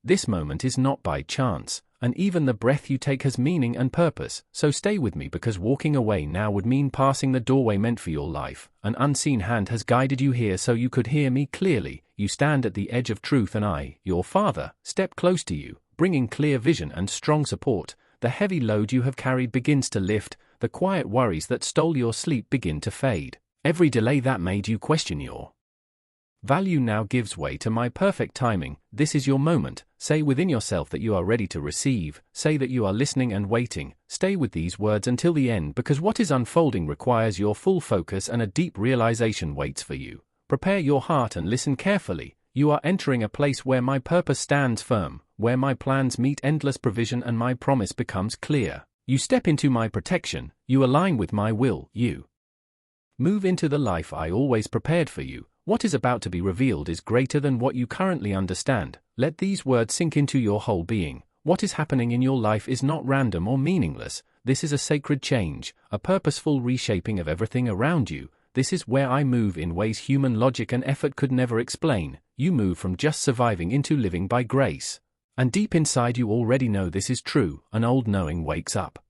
This moment is not by chance, and even the breath you take has meaning and purpose, so stay with me because walking away now would mean passing the doorway meant for your life. An unseen hand has guided you here so you could hear me clearly. You stand at the edge of truth and I, your father, step close to you, bringing clear vision and strong support. The heavy load you have carried begins to lift, the quiet worries that stole your sleep begin to fade. Every delay that made you question your value now gives way to my perfect timing. This is your moment. Say within yourself that you are ready to receive. Say that you are listening and waiting. Stay with these words until the end because what is unfolding requires your full focus and a deep realization waits for you. Prepare your heart and listen carefully. You are entering a place where my purpose stands firm, where my plans meet endless provision and my promise becomes clear. You step into my protection. You align with my will. You move into the life I always prepared for you. What is about to be revealed is greater than what you currently understand. Let these words sink into your whole being. What is happening in your life is not random or meaningless. This is a sacred change, a purposeful reshaping of everything around you. This is where I move in ways human logic and effort could never explain. You move from just surviving into living by grace. And deep inside you already know this is true. An old knowing wakes up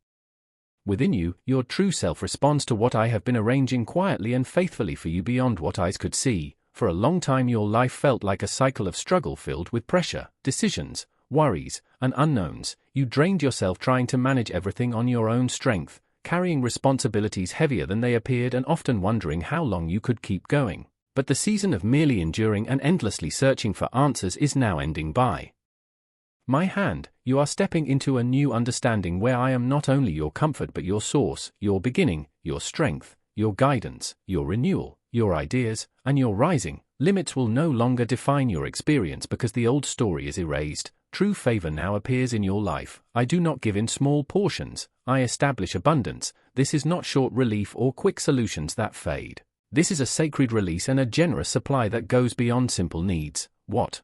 within you. Your true self responds to what I have been arranging quietly and faithfully for you beyond what eyes could see. For a long time your life felt like a cycle of struggle filled with pressure, decisions, worries, and unknowns. You drained yourself trying to manage everything on your own strength, carrying responsibilities heavier than they appeared and often wondering how long you could keep going. But the season of merely enduring and endlessly searching for answers is now ending by my hand. You are stepping into a new understanding where I am not only your comfort but your source, your beginning, your strength, your guidance, your renewal, your ideas, and your rising. Limits will no longer define your experience because the old story is erased. True favor now appears in your life. I do not give in small portions. I establish abundance. This is not short relief or quick solutions that fade. This is a sacred release and a generous supply that goes beyond simple needs. What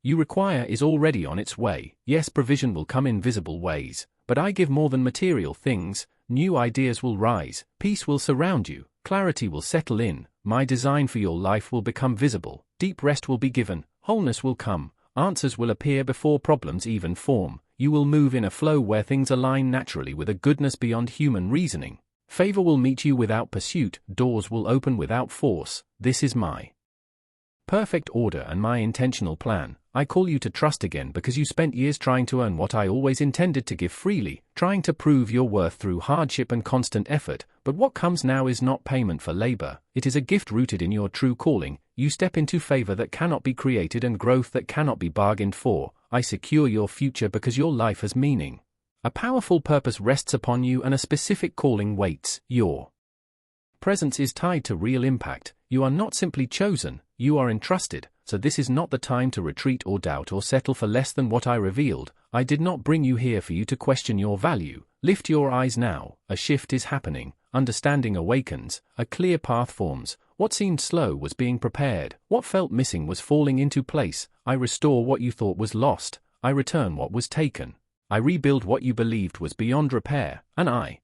you require is already on its way. Yes, provision will come in visible ways, but I give more than material things. New ideas will rise, peace will surround you, clarity will settle in, my design for your life will become visible, deep rest will be given, wholeness will come, answers will appear before problems even form. You will move in a flow where things align naturally with a goodness beyond human reasoning. Favor will meet you without pursuit, doors will open without force. This is my perfect order and my intentional plan. I call you to trust again because you spent years trying to earn what I always intended to give freely, trying to prove your worth through hardship and constant effort. But what comes now is not payment for labor. It is a gift rooted in your true calling. You step into favor that cannot be created and growth that cannot be bargained for. I secure your future because your life has meaning. A powerful purpose rests upon you and a specific calling waits. Your presence is tied to real impact. You are not simply chosen, you are entrusted. So this is not the time to retreat or doubt or settle for less than what I revealed. I did not bring you here for you to question your value. Lift your eyes now. A shift is happening. Understanding awakens. A clear path forms. What seemed slow was being prepared. What felt missing was falling into place. I restore what you thought was lost. I return what was taken. I rebuild what you believed was beyond repair. And I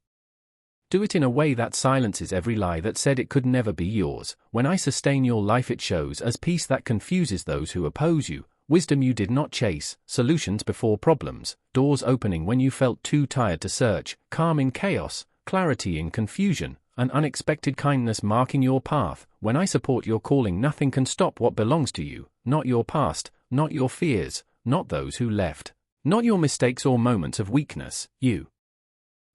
do it in a way that silences every lie that said it could never be yours. When I sustain your life, it shows as peace that confuses those who oppose you, wisdom you did not chase, solutions before problems, doors opening when you felt too tired to search, calm in chaos, clarity in confusion, an unexpected kindness marking your path. When I support your calling, nothing can stop what belongs to you, not your past, not your fears, not those who left, not your mistakes or moments of weakness. You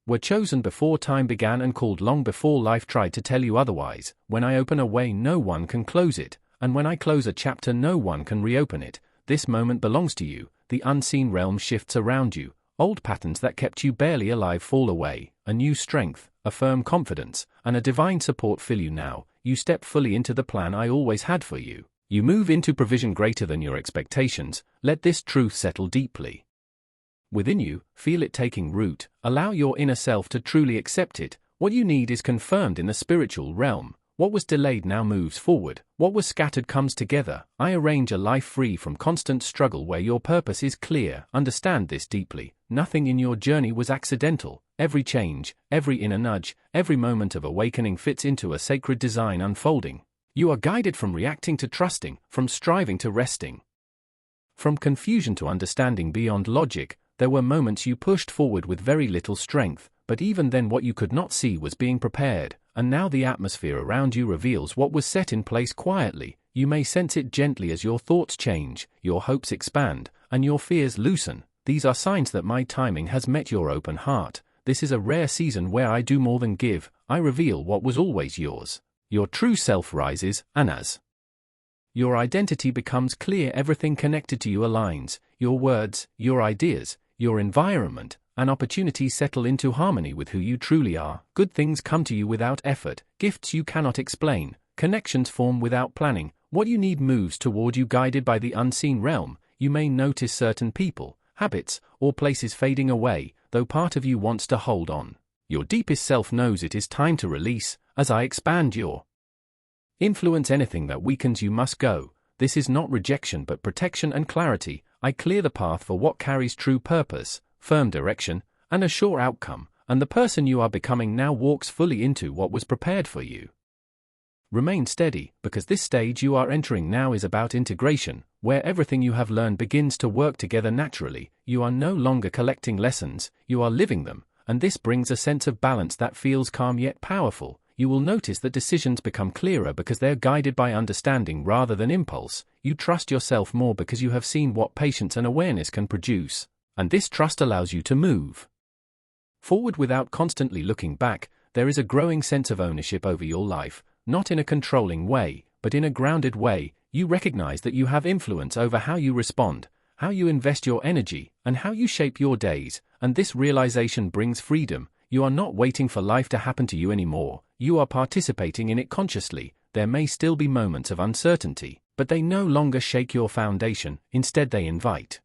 were chosen before time began and called long before life tried to tell you otherwise. When I open a way, no one can close it, and when I close a chapter, no one can reopen it. This moment belongs to you. The unseen realm shifts around you. Old patterns that kept you barely alive fall away. A new strength, a firm confidence, and a divine support fill you now. You step fully into the plan I always had for you. You move into provision greater than your expectations. Let this truth settle deeply within you, feel it taking root, allow your inner self to truly accept it. What you need is confirmed in the spiritual realm. What was delayed now moves forward. What was scattered comes together. I arrange a life free from constant struggle where your purpose is clear. Understand this deeply. Nothing in your journey was accidental. Every change, every inner nudge, every moment of awakening fits into a sacred design unfolding. You are guided from reacting to trusting, from striving to resting. From confusion to understanding beyond logic, there were moments you pushed forward with very little strength, but even then what you could not see was being prepared, and now the atmosphere around you reveals what was set in place quietly. You may sense it gently as your thoughts change, your hopes expand, and your fears loosen. These are signs that my timing has met your open heart. This is a rare season where I do more than give, I reveal what was always yours. Your true self rises, and as your identity becomes clear, everything connected to you aligns. Your words, your ideas, your environment, and opportunities settle into harmony with who you truly are. Good things come to you without effort, gifts you cannot explain, connections form without planning. What you need moves toward you guided by the unseen realm. You may notice certain people, habits, or places fading away, though part of you wants to hold on. Your deepest self knows it is time to release. As I expand your influence, anything that weakens you must go. This is not rejection but protection and clarity. I clear the path for what carries true purpose, firm direction, and a sure outcome, and the person you are becoming now walks fully into what was prepared for you. Remain steady, because this stage you are entering now is about integration, where everything you have learned begins to work together naturally. You are no longer collecting lessons, you are living them, and this brings a sense of balance that feels calm yet powerful. You will notice that decisions become clearer because they are guided by understanding rather than impulse. You trust yourself more because you have seen what patience and awareness can produce, and this trust allows you to move forward without constantly looking back. There is a growing sense of ownership over your life, not in a controlling way, but in a grounded way. You recognize that you have influence over how you respond, how you invest your energy, and how you shape your days, and this realization brings freedom. You are not waiting for life to happen to you anymore, you are participating in it consciously. There may still be moments of uncertainty, but they no longer shake your foundation, instead they invite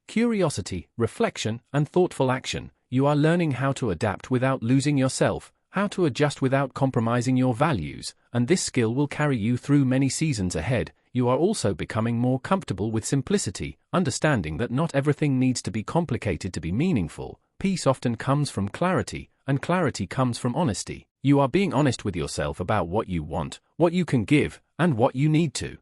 curiosity, reflection, and thoughtful action. You are learning how to adapt without losing yourself, how to adjust without compromising your values, and this skill will carry you through many seasons ahead. You are also becoming more comfortable with simplicity, understanding that not everything needs to be complicated to be meaningful. Peace often comes from clarity, and clarity comes from honesty. You are being honest with yourself about what you want, what you can give, and what you need to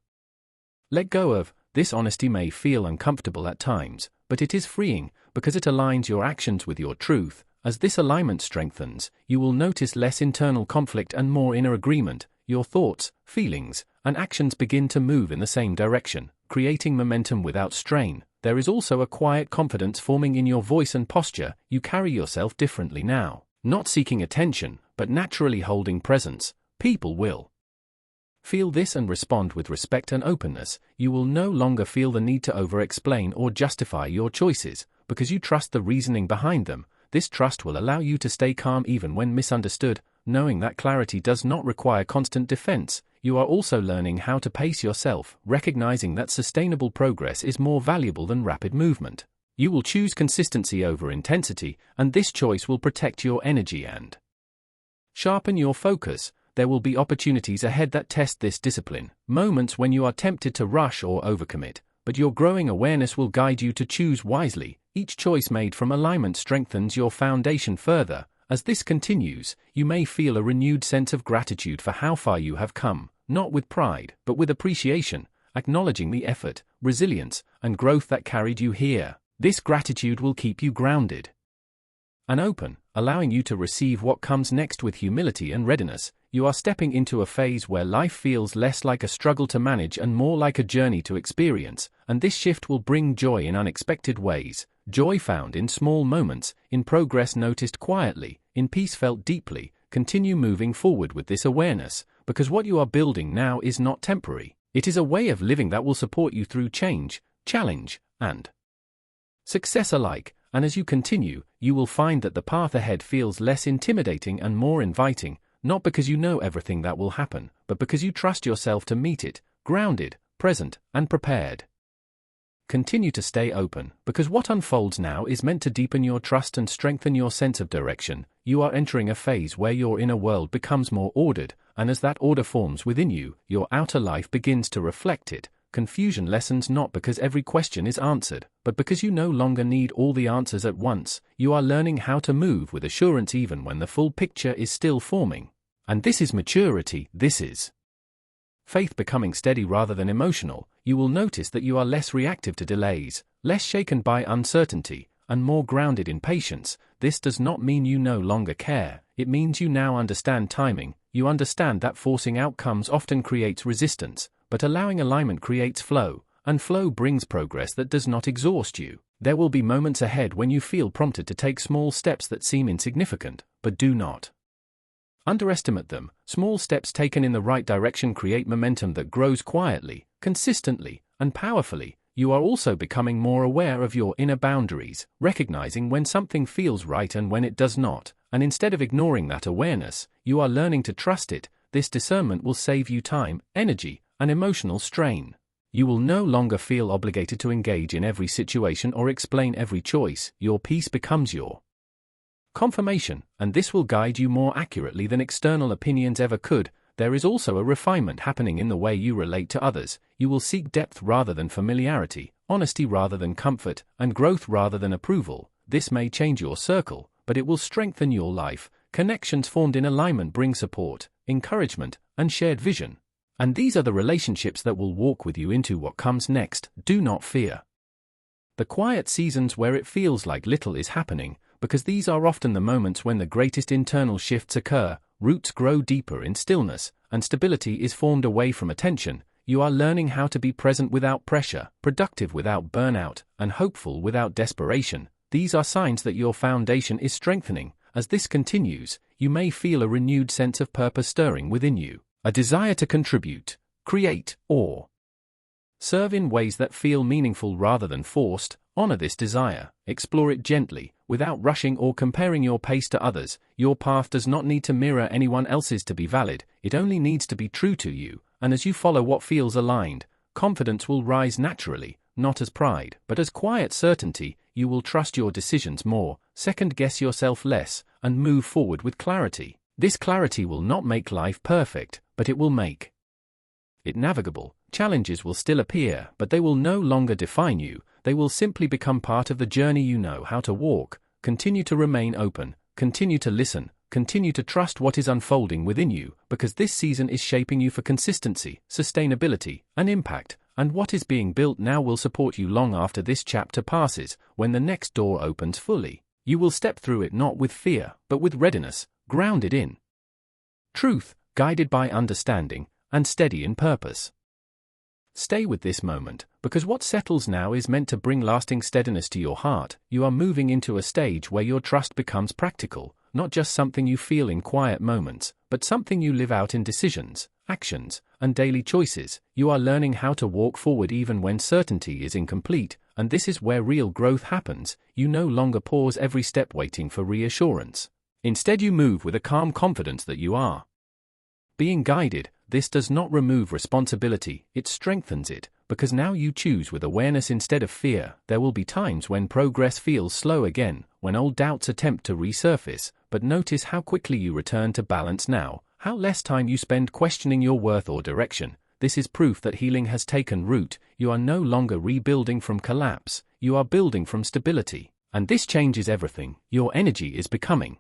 let go of. This honesty may feel uncomfortable at times, but it is freeing, because it aligns your actions with your truth. As this alignment strengthens, you will notice less internal conflict and more inner agreement. Your thoughts, feelings, and actions begin to move in the same direction, creating momentum without strain. There is also a quiet confidence forming in your voice and posture. You carry yourself differently now, not seeking attention, but naturally holding presence. People will feel this and respond with respect and openness. You will no longer feel the need to over-explain or justify your choices, because you trust the reasoning behind them. This trust will allow you to stay calm even when misunderstood, knowing that clarity does not require constant defense. You are also learning how to pace yourself, recognizing that sustainable progress is more valuable than rapid movement. You will choose consistency over intensity, and this choice will protect your energy and sharpen your focus. There will be opportunities ahead that test this discipline, moments when you are tempted to rush or overcommit, but your growing awareness will guide you to choose wisely. Each choice made from alignment strengthens your foundation further. As this continues, you may feel a renewed sense of gratitude for how far you have come, not with pride, but with appreciation, acknowledging the effort, resilience, and growth that carried you here. This gratitude will keep you grounded and open, allowing you to receive what comes next with humility and readiness. You are stepping into a phase where life feels less like a struggle to manage and more like a journey to experience, and this shift will bring joy in unexpected ways. Joy found in small moments, in progress noticed quietly, in peace felt deeply. Continue moving forward with this awareness, because what you are building now is not temporary. It is a way of living that will support you through change, challenge, and success alike. And as you continue, you will find that the path ahead feels less intimidating and more inviting, not because you know everything that will happen, but because you trust yourself to meet it, grounded, present, and prepared. Continue to stay open, because what unfolds now is meant to deepen your trust and strengthen your sense of direction. You are entering a phase where your inner world becomes more ordered, and as that order forms within you, your outer life begins to reflect it. Confusion lessens not because every question is answered, but because you no longer need all the answers at once. You are learning how to move with assurance even when the full picture is still forming. And this is maturity. This is faith becoming steady rather than emotional, you will notice that you are less reactive to delays, less shaken by uncertainty, and more grounded in patience. This does not mean you no longer care, it means you now understand timing. You understand that forcing outcomes often creates resistance, but allowing alignment creates flow, and flow brings progress that does not exhaust you. There will be moments ahead when you feel prompted to take small steps that seem insignificant, but do not underestimate them. Small steps taken in the right direction create momentum that grows quietly, consistently, and powerfully. You are also becoming more aware of your inner boundaries, recognizing when something feels right and when it does not, and instead of ignoring that awareness, you are learning to trust it. This discernment will save you time, energy, and emotional strain. You will no longer feel obligated to engage in every situation or explain every choice. Your peace becomes your confirmation, and this will guide you more accurately than external opinions ever could. There is also a refinement happening in the way you relate to others. You will seek depth rather than familiarity, honesty rather than comfort, and growth rather than approval. This may change your circle, but it will strengthen your life. Connections formed in alignment bring support, encouragement, and shared vision. And these are the relationships that will walk with you into what comes next. Do not fear the quiet seasons where it feels like little is happening, because these are often the moments when the greatest internal shifts occur. Roots grow deeper in stillness, and stability is formed away from attention. You are learning how to be present without pressure, productive without burnout, and hopeful without desperation. These are signs that your foundation is strengthening. As this continues, you may feel a renewed sense of purpose stirring within you, a desire to contribute, create, or serve in ways that feel meaningful rather than forced. Honor this desire, explore it gently, without rushing or comparing your pace to others. Your path does not need to mirror anyone else's to be valid, it only needs to be true to you, and as you follow what feels aligned, confidence will rise naturally, not as pride, but as quiet certainty. You will trust your decisions more, second-guess yourself less, and move forward with clarity. This clarity will not make life perfect, but it will make it navigable. Challenges will still appear, but they will no longer define you. They will simply become part of the journey you know how to walk. Continue to remain open, continue to listen, continue to trust what is unfolding within you, because this season is shaping you for consistency, sustainability, and impact, and what is being built now will support you long after this chapter passes. When the next door opens fully, you will step through it not with fear, but with readiness, grounded in truth, guided by understanding, and steady in purpose. Stay with this moment, because what settles now is meant to bring lasting steadiness to your heart. You are moving into a stage where your trust becomes practical, not just something you feel in quiet moments, but something you live out in decisions, actions, and daily choices. You are learning how to walk forward even when certainty is incomplete, and this is where real growth happens. You no longer pause every step waiting for reassurance. Instead, you move with a calm confidence that you are being guided. This does not remove responsibility, it strengthens it, because now you choose with awareness instead of fear. There will be times when progress feels slow again, when old doubts attempt to resurface, but notice how quickly you return to balance now, how less time you spend questioning your worth or direction. This is proof that healing has taken root. You are no longer rebuilding from collapse, you are building from stability, and this changes everything. Your energy is becoming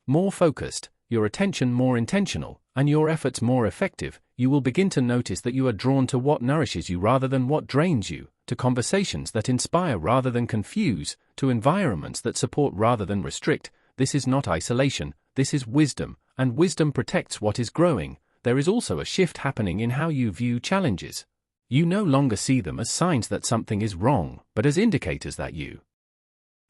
more focused, your attention more intentional, and your efforts more effective. You will begin to notice that you are drawn to what nourishes you rather than what drains you, to conversations that inspire rather than confuse, to environments that support rather than restrict. This is not isolation, this is wisdom, and wisdom protects what is growing. There is also a shift happening in how you view challenges. You no longer see them as signs that something is wrong, but as indicators that you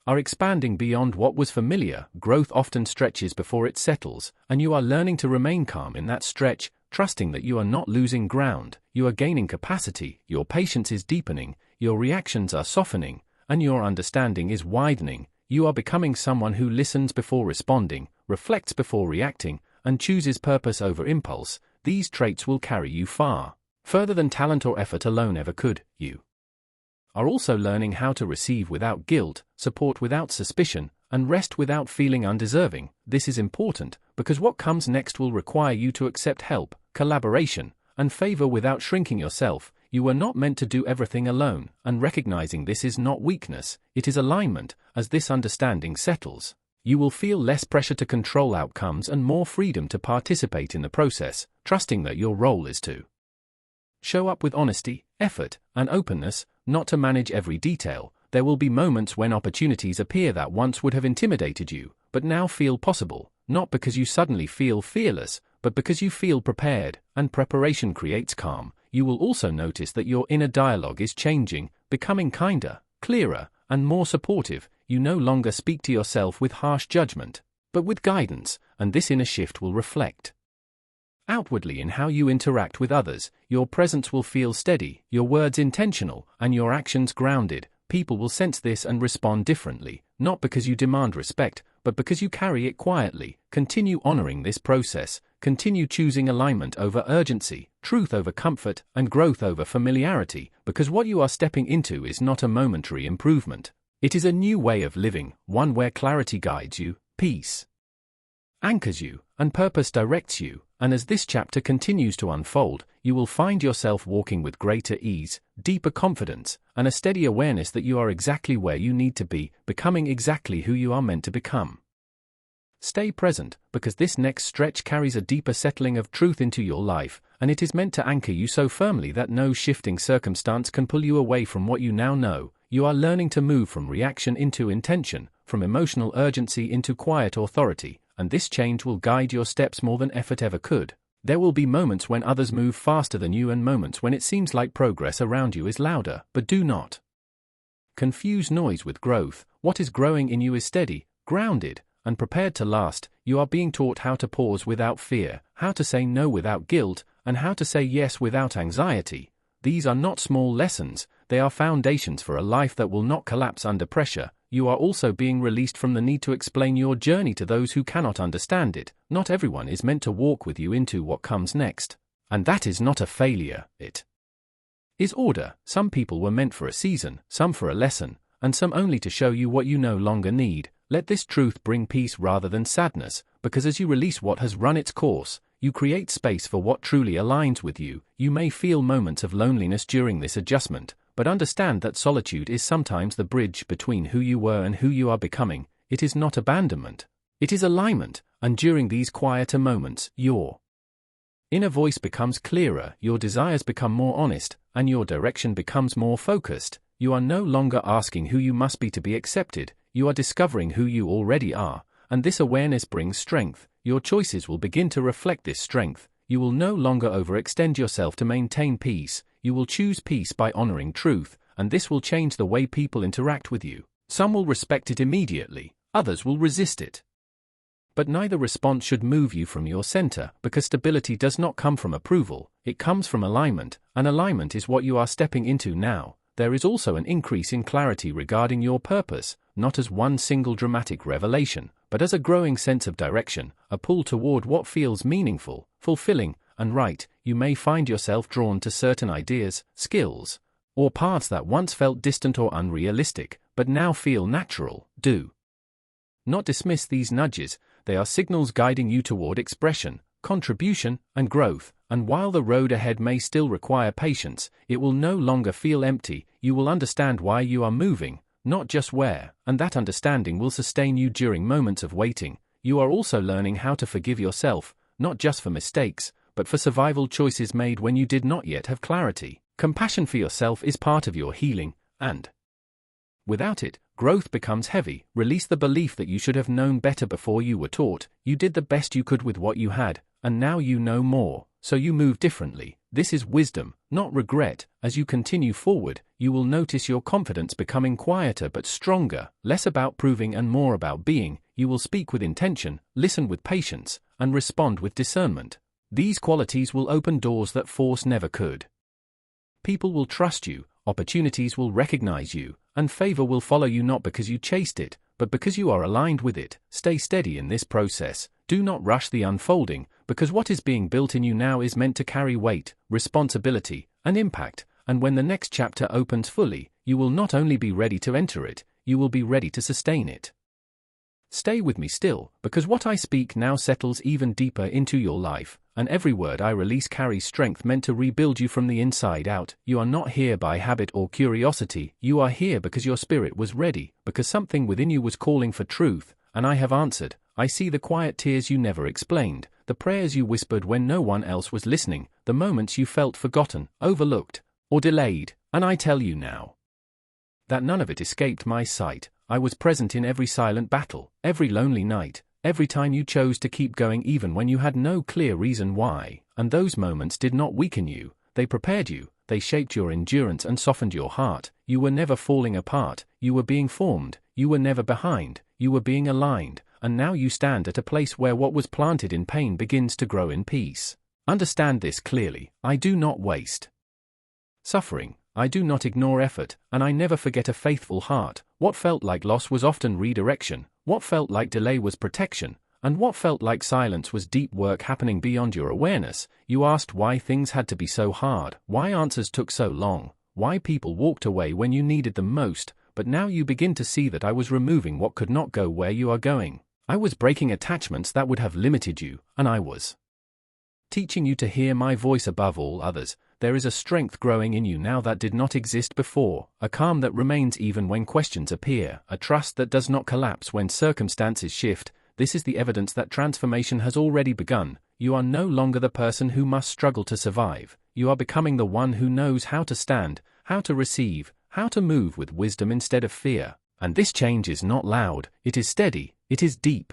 are expanding beyond what was familiar. Growth often stretches before it settles, and you are learning to remain calm in that stretch, trusting that you are not losing ground. You are gaining capacity, your patience is deepening, your reactions are softening, and your understanding is widening. You are becoming someone who listens before responding, reflects before reacting, and chooses purpose over impulse. These traits will carry you far further than talent or effort alone ever could. You are also learning how to receive without guilt, support without suspicion, and rest without feeling undeserving. This is important, because what comes next will require you to accept help, collaboration, and favor without shrinking yourself. You were not meant to do everything alone, and recognizing this is not weakness, it is alignment. As this understanding settles, you will feel less pressure to control outcomes and more freedom to participate in the process, trusting that your role is to Show up with honesty, effort, and openness, not to manage every detail. There will be moments when opportunities appear that once would have intimidated you, but now feel possible, not because you suddenly feel fearless, but because you feel prepared, and preparation creates calm. You will also notice that your inner dialogue is changing, becoming kinder, clearer, and more supportive. You no longer speak to yourself with harsh judgment, but with guidance, and this inner shift will reflect outwardly in how you interact with others. Your presence will feel steady, your words intentional, and your actions grounded. People will sense this and respond differently, not because you demand respect, but because you carry it quietly. Continue honoring this process. Continue choosing alignment over urgency, truth over comfort, and growth over familiarity, because what you are stepping into is not a momentary improvement. It is a new way of living, one where clarity guides you, peace anchors you, and purpose directs you. And as this chapter continues to unfold, you will find yourself walking with greater ease, deeper confidence, and a steady awareness that you are exactly where you need to be, becoming exactly who you are meant to become. Stay present, because this next stretch carries a deeper settling of truth into your life, and it is meant to anchor you so firmly that no shifting circumstance can pull you away from what you now know. You are learning to move from reaction into intention, from emotional urgency into quiet authority, and this change will guide your steps more than effort ever could. There will be moments when others move faster than you and moments when it seems like progress around you is louder, but do not confuse noise with growth. What is growing in you is steady, grounded, and prepared to last. You are being taught how to pause without fear, how to say no without guilt, and how to say yes without anxiety. These are not small lessons, they are foundations for a life that will not collapse under pressure. You are also being released from the need to explain your journey to those who cannot understand it. Not everyone is meant to walk with you into what comes next. And that is not a failure, it is order. Some people were meant for a season, some for a lesson, and some only to show you what you no longer need. Let this truth bring peace rather than sadness, because as you release what has run its course, you create space for what truly aligns with you. You may feel moments of loneliness during this adjustment, but understand that solitude is sometimes the bridge between who you were and who you are becoming. It is not abandonment. It is alignment, and during these quieter moments, your inner voice becomes clearer, your desires become more honest, and your direction becomes more focused. You are no longer asking who you must be to be accepted, you are discovering who you already are, and this awareness brings strength. Your choices will begin to reflect this strength. You will no longer overextend yourself to maintain peace. You will choose peace by honoring truth, and this will change the way people interact with you. Some will respect it immediately, others will resist it. But neither response should move you from your center, because stability does not come from approval, it comes from alignment, and alignment is what you are stepping into now. There is also an increase in clarity regarding your purpose, not as one single dramatic revelation, but as a growing sense of direction, a pull toward what feels meaningful, fulfilling, and right. You may find yourself drawn to certain ideas, skills, or paths that once felt distant or unrealistic, but now feel natural. Do not dismiss these nudges. They are signals guiding you toward expression, contribution, and growth, and while the road ahead may still require patience, it will no longer feel empty. You will understand why you are moving, not just where, and that understanding will sustain you during moments of waiting. You are also learning how to forgive yourself, not just for mistakes, but for survival choices made when you did not yet have clarity. Compassion for yourself is part of your healing, and without it, growth becomes heavy. Release the belief that you should have known better before you were taught. You did the best you could with what you had, and now you know more, so you move differently. This is wisdom, not regret. As you continue forward, you will notice your confidence becoming quieter but stronger, less about proving and more about being. You will speak with intention, listen with patience, and respond with discernment. These qualities will open doors that force never could. People will trust you, opportunities will recognize you, and favor will follow you not because you chased it, but because you are aligned with it. Stay steady in this process. Do not rush the unfolding, because what is being built in you now is meant to carry weight, responsibility, and impact, and when the next chapter opens fully, you will not only be ready to enter it, you will be ready to sustain it. Stay with me still, because what I speak now settles even deeper into your life, and every word I release carries strength meant to rebuild you from the inside out. You are not here by habit or curiosity, you are here because your spirit was ready, because something within you was calling for truth, and I have answered. I see the quiet tears you never explained, the prayers you whispered when no one else was listening, the moments you felt forgotten, overlooked, or delayed, and I tell you now that none of it escaped my sight. I was present in every silent battle, every lonely night, every time you chose to keep going even when you had no clear reason why, and those moments did not weaken you, they prepared you, they shaped your endurance and softened your heart. You were never falling apart, you were being formed, you were never behind, you were being aligned, and now you stand at a place where what was planted in pain begins to grow in peace. Understand this clearly: I do not waste suffering, I do not ignore effort, and I never forget a faithful heart. What felt like loss was often redirection, what felt like delay was protection, and what felt like silence was deep work happening beyond your awareness. You asked why things had to be so hard, why answers took so long, why people walked away when you needed them most, but now you begin to see that I was removing what could not go where you are going. I was breaking attachments that would have limited you, and I was teaching you to hear my voice above all others. There is a strength growing in you now that did not exist before, a calm that remains even when questions appear, a trust that does not collapse when circumstances shift. This is the evidence that transformation has already begun. You are no longer the person who must struggle to survive. You are becoming the one who knows how to stand, how to receive, how to move with wisdom instead of fear. And this change is not loud, it is steady, it is deep.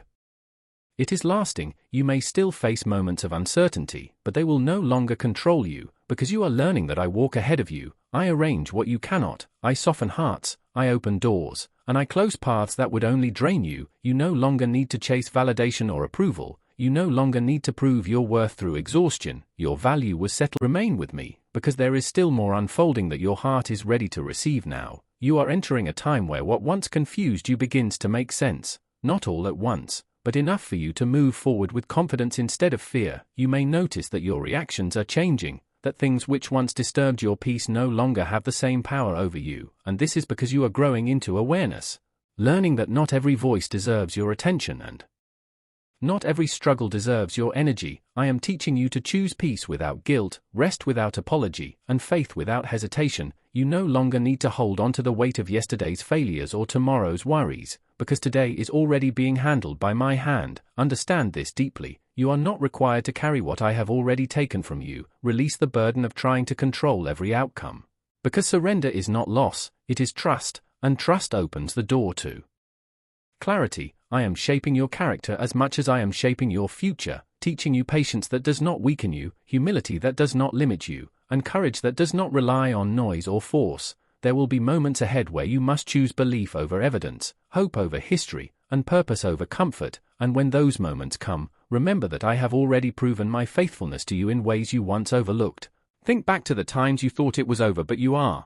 It is lasting. You may still face moments of uncertainty, but they will no longer control you, because you are learning that I walk ahead of you, I arrange what you cannot, I soften hearts, I open doors, and I close paths that would only drain you. You no longer need to chase validation or approval, you no longer need to prove your worth through exhaustion. Your value was settled. Remain with me, because there is still more unfolding that your heart is ready to receive now. You are entering a time where what once confused you begins to make sense, not all at once, but enough for you to move forward with confidence instead of fear. You may notice that your reactions are changing, that things which once disturbed your peace no longer have the same power over you, and this is because you are growing into awareness, learning that not every voice deserves your attention and not every struggle deserves your energy. I am teaching you to choose peace without guilt, rest without apology, and faith without hesitation. You no longer need to hold on to the weight of yesterday's failures or tomorrow's worries, because today is already being handled by my hand. Understand this deeply. You are not required to carry what I have already taken from you. Release the burden of trying to control every outcome. Because surrender is not loss, it is trust, and trust opens the door to clarity. I am shaping your character as much as I am shaping your future, teaching you patience that does not weaken you, humility that does not limit you, and courage that does not rely on noise or force. There will be moments ahead where you must choose belief over evidence, hope over history, and purpose over comfort, and when those moments come, remember that I have already proven my faithfulness to you in ways you once overlooked. Think back to the times you thought it was over but you are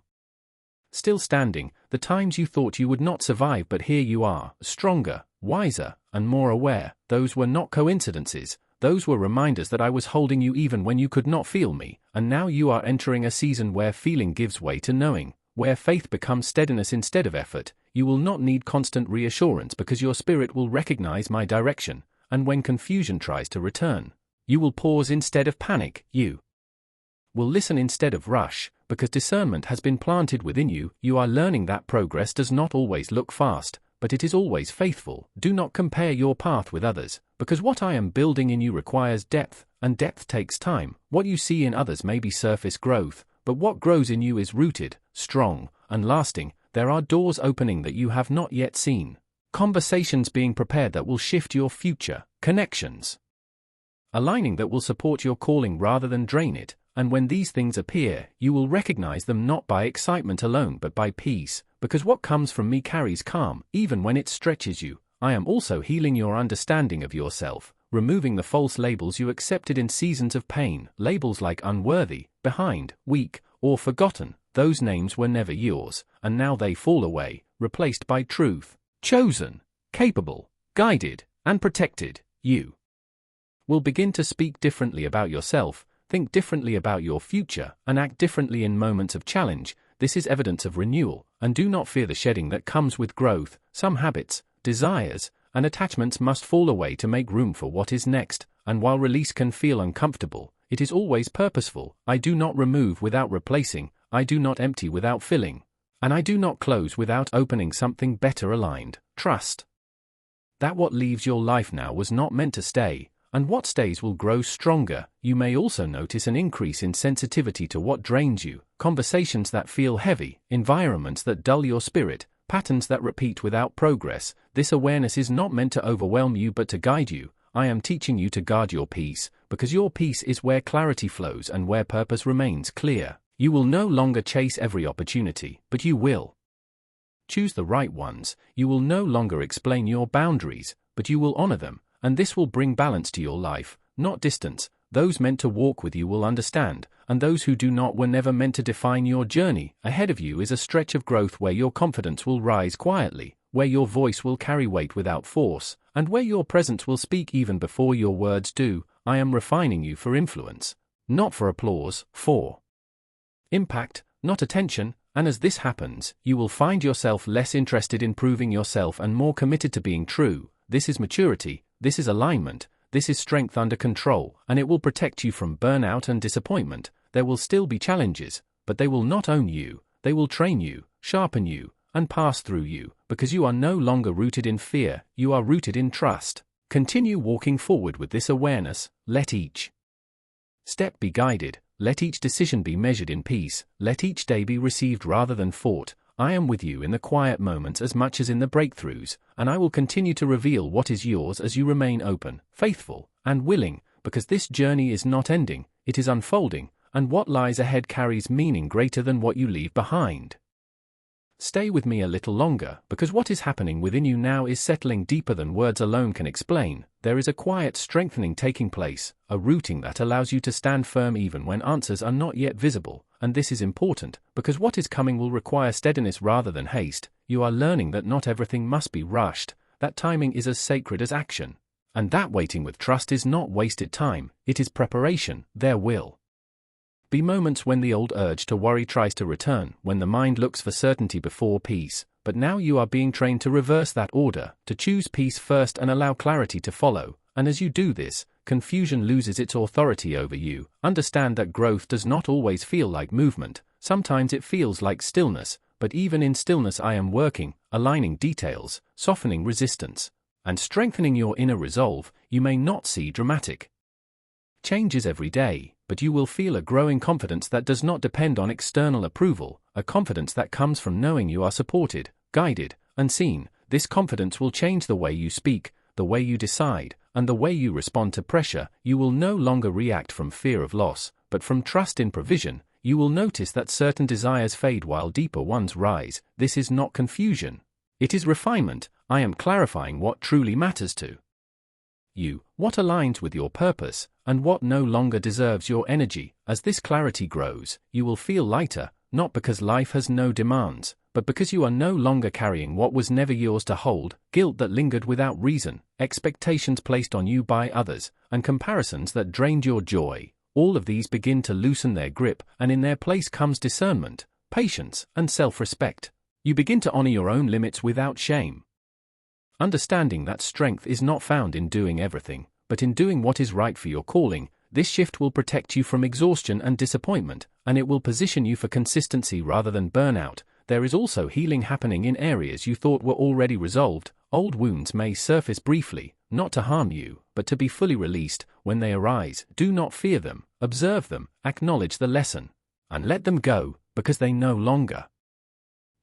still standing, the times you thought you would not survive but here you are, stronger, wiser, and more aware. Those were not coincidences, those were reminders that I was holding you even when you could not feel me, and now you are entering a season where feeling gives way to knowing, where faith becomes steadiness instead of effort. You will not need constant reassurance because your spirit will recognize my direction, and when confusion tries to return, you will pause instead of panic. You will listen instead of rush, because discernment has been planted within you. You are learning that progress does not always look fast, but it is always faithful. Do not compare your path with others, because what I am building in you requires depth, and depth takes time. What you see in others may be surface growth, but what grows in you is rooted, strong, and lasting. There are doors opening that you have not yet seen, conversations being prepared that will shift your future, connections aligning that will support your calling rather than drain it. And when these things appear, you will recognize them not by excitement alone but by peace, because what comes from me carries calm, even when it stretches you. I am also healing your understanding of yourself, removing the false labels you accepted in seasons of pain, labels like unworthy, behind, weak, or forgotten. Those names were never yours, and now they fall away, replaced by truth, chosen, capable, guided, and protected. You will begin to speak differently about yourself, think differently about your future, and act differently in moments of challenge. This is evidence of renewal, and do not fear the shedding that comes with growth. Some habits, desires, and attachments must fall away to make room for what is next, and while release can feel uncomfortable, it is always purposeful. I do not remove without replacing, I do not empty without filling, and I do not close without opening something better aligned. Trust that what leaves your life now was not meant to stay. and what stays will grow stronger. You may also notice an increase in sensitivity to what drains you, conversations that feel heavy, environments that dull your spirit, patterns that repeat without progress. This awareness is not meant to overwhelm you but to guide you. I am teaching you to guard your peace, because your peace is where clarity flows and where purpose remains clear. You will no longer chase every opportunity, but you will choose the right ones. You will no longer explain your boundaries, but you will honor them, and this will bring balance to your life, not distance. Those meant to walk with you will understand, and those who do not were never meant to define your journey. Ahead of you is a stretch of growth where your confidence will rise quietly, where your voice will carry weight without force, and where your presence will speak even before your words do. I am refining you for influence, not for applause, for impact, not attention. And as this happens, you will find yourself less interested in proving yourself and more committed to being true. This is maturity, this is alignment, this is strength under control, and it will protect you from burnout and disappointment. There will still be challenges, but they will not own you. They will train you, sharpen you, and pass through you, because you are no longer rooted in fear, you are rooted in trust. Continue walking forward with this awareness. Let each step be guided. Let each decision be measured in peace. Let each day be received rather than fought. I am with you in the quiet moments as much as in the breakthroughs, and I will continue to reveal what is yours as you remain open, faithful, and willing, because this journey is not ending, it is unfolding, and what lies ahead carries meaning greater than what you leave behind. Stay with me a little longer, because what is happening within you now is settling deeper than words alone can explain. There is a quiet strengthening taking place, a rooting that allows you to stand firm even when answers are not yet visible, and this is important, because what is coming will require steadiness rather than haste. You are learning that not everything must be rushed, that timing is as sacred as action, and that waiting with trust is not wasted time, it is preparation. There will be moments when the old urge to worry tries to return, when the mind looks for certainty before peace, but now you are being trained to reverse that order, to choose peace first and allow clarity to follow, and as you do this, confusion loses its authority over you. Understand that growth does not always feel like movement, sometimes it feels like stillness, but even in stillness I am working, aligning details, softening resistance, and strengthening your inner resolve. You may not see dramatic changes every day, but you will feel a growing confidence that does not depend on external approval, a confidence that comes from knowing you are supported, guided, and seen. This confidence will change the way you speak, the way you decide, and the way you respond to pressure. You will no longer react from fear of loss, but from trust in provision. You will notice that certain desires fade while deeper ones rise. This is not confusion. It is refinement. I am clarifying what truly matters to you, what aligns with your purpose, and what no longer deserves your energy. As this clarity grows, you will feel lighter, not because life has no demands, but because you are no longer carrying what was never yours to hold, guilt that lingered without reason, expectations placed on you by others, and comparisons that drained your joy. All of these begin to loosen their grip, and in their place comes discernment, patience, and self-respect. You begin to honor your own limits without shame, understanding that strength is not found in doing everything, but in doing what is right for your calling. This shift will protect you from exhaustion and disappointment, and it will position you for consistency rather than burnout. There is also healing happening in areas you thought were already resolved. Old wounds may surface briefly, not to harm you, but to be fully released. When they arise, do not fear them, observe them, acknowledge the lesson, and let them go, because they no longer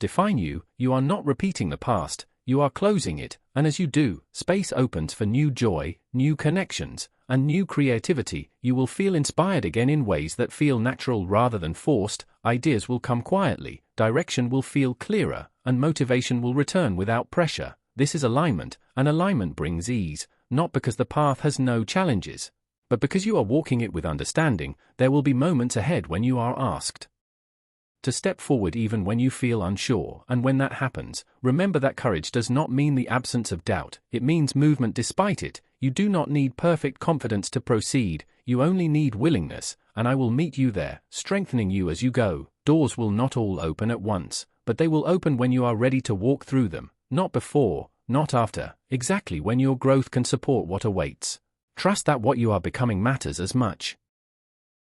define you. You are not repeating the past, you are closing it, and as you do, space opens for new joy, new connections, and new creativity. You will feel inspired again in ways that feel natural rather than forced. Ideas will come quietly, direction will feel clearer, and motivation will return without pressure. This is alignment, and alignment brings ease, not because the path has no challenges, but because you are walking it with understanding. There will be moments ahead when you are asked to step forward even when you feel unsure, and when that happens, remember that courage does not mean the absence of doubt, it means movement despite it. You do not need perfect confidence to proceed, you only need willingness, and I will meet you there, strengthening you as you go. Doors will not all open at once, but they will open when you are ready to walk through them, not before, not after, exactly when your growth can support what awaits. Trust that what you are becoming matters as much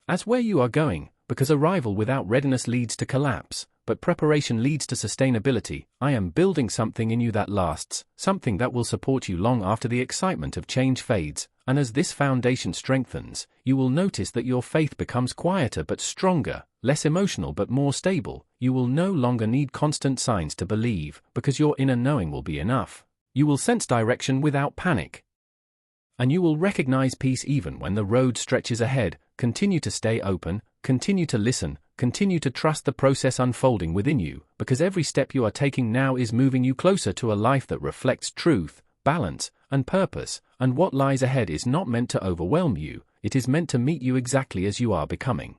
as where you are going, because arrival without readiness leads to collapse, but preparation leads to sustainability. I am building something in you that lasts, something that will support you long after the excitement of change fades. and as this foundation strengthens, you will notice that your faith becomes quieter but stronger, less emotional but more stable. You will no longer need constant signs to believe, because your inner knowing will be enough. You will sense direction without panic. And you will recognize peace even when the road stretches ahead. Continue to stay open, continue to listen, continue to trust the process unfolding within you, because every step you are taking now is moving you closer to a life that reflects truth, balance, and purpose. And what lies ahead is not meant to overwhelm you, it is meant to meet you exactly as you are becoming.